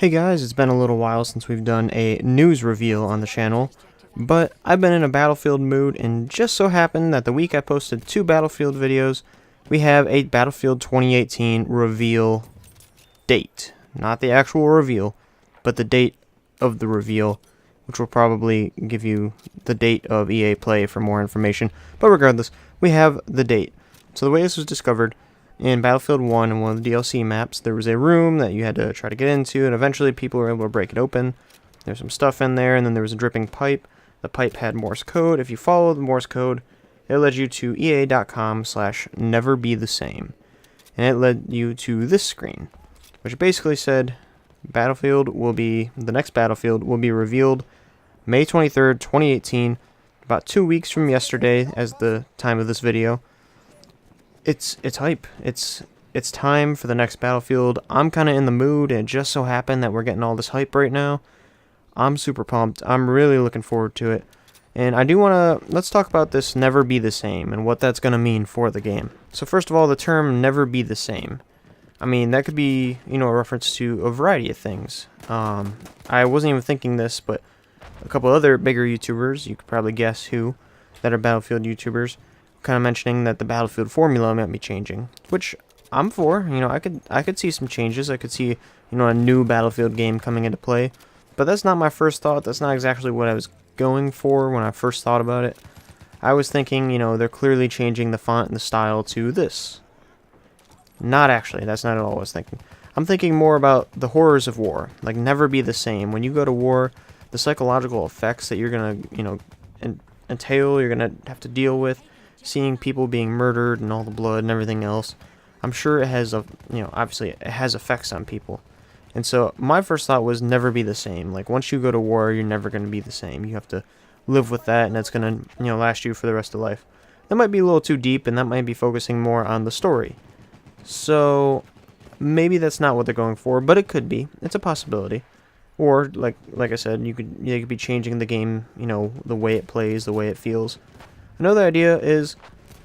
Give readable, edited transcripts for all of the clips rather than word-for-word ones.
Hey guys, it's been a little while since we've done a news reveal on the channel, but I've been in a Battlefield mood, and just so happened that the week I posted 2 Battlefield videos, we have a Battlefield 2018 reveal date. Not the actual reveal, but the date of the reveal, which will probably give you the date of EA Play for more information. But regardless, we have the date. So the way this was discovered, in Battlefield 1, in one of the DLC maps, there was a room that you had to try to get into, and eventually people were able to break it open. There's some stuff in there, and then there was a dripping pipe. The pipe had Morse code. If you followed the Morse code, it led you to ea.com/neverbethesame. And it led you to this screen, which basically said, the next Battlefield will be revealed May 23rd, 2018, about 2 weeks from yesterday as the time of this video. It's hype. It's time for the next Battlefield. I'm kind of in the mood, and it just so happened that we're getting all this hype right now. I'm super pumped. I'm really looking forward to it. And I do want to, let's talk about this never be the same and what that's going to mean for the game. So first of all, the term never be the same. I mean, that could be, a reference to a variety of things. I wasn't even thinking this, but a couple other bigger YouTubers, you could probably guess who, that are Battlefield YouTubers, kind of mentioning that the Battlefield formula might be changing, which I'm for. I could see some changes. I could see, a new Battlefield game coming into play, but that's not my first thought. That's not exactly what I was going for when I first thought about it. I was thinking, they're clearly changing the font and the style to this. Not actually. That's not at all what I was thinking. I'm thinking more about the horrors of war. Like, never be the same. When you go to war, the psychological effects that you're gonna, entail, you're gonna have to deal with, seeing people being murdered and all the blood and everything else, I'm sure it has obviously it has effects on people. And so my first thought was never be the same. Like, once you go to war, you're never going to be the same. You have to live with that, and it's going to, last you for the rest of life. That might be a little too deep, and that might be focusing more on the story. So maybe that's not what they're going for, but it could be. It's a possibility. Or like I said, they could be changing the game, the way it plays, the way it feels. Another idea is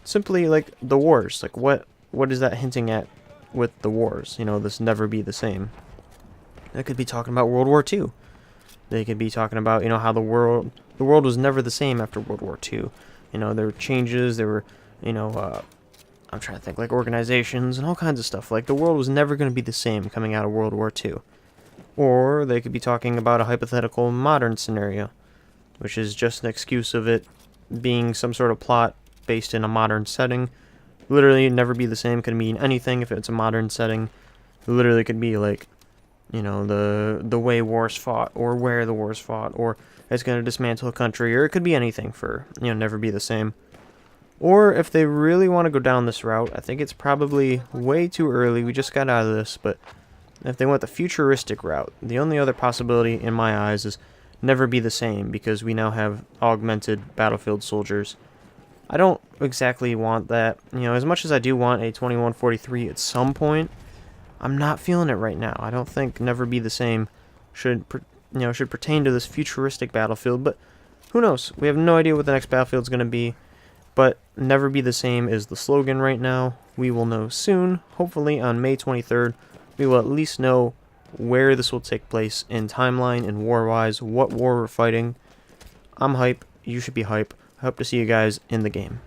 simply like the wars. Like, what is that hinting at with the wars? This never be the same. They could be talking about World War II. They could be talking about, how the world was never the same after World War II. There were changes, there were, I'm trying to think, like organizations and all kinds of stuff. Like, the world was never going to be the same coming out of World War II. Or they could be talking about a hypothetical modern scenario, which is just an excuse of it being some sort of plot based in a modern setting. Literally never be the same could mean anything if it's a modern setting. It literally could be like, the way wars fought, or where the wars fought, or it's going to dismantle a country, or it could be anything for, never be the same. Or if they really want to go down this route, I think it's probably way too early, we just got out of this, but if they went the futuristic route, the only other possibility in my eyes is never be the same, because we now have augmented Battlefield soldiers. I don't exactly want that. As much as I do want a 2143 at some point, I'm not feeling it right now. I don't think never be the same should pertain to this futuristic Battlefield, but who knows? We have no idea what the next Battlefield's going to be, but never be the same is the slogan right now. We will know soon. Hopefully on May 23rd, we will at least know where this will take place in timeline and war-wise, what war we're fighting. I'm hype. You should be hype. I hope to see you guys in the game.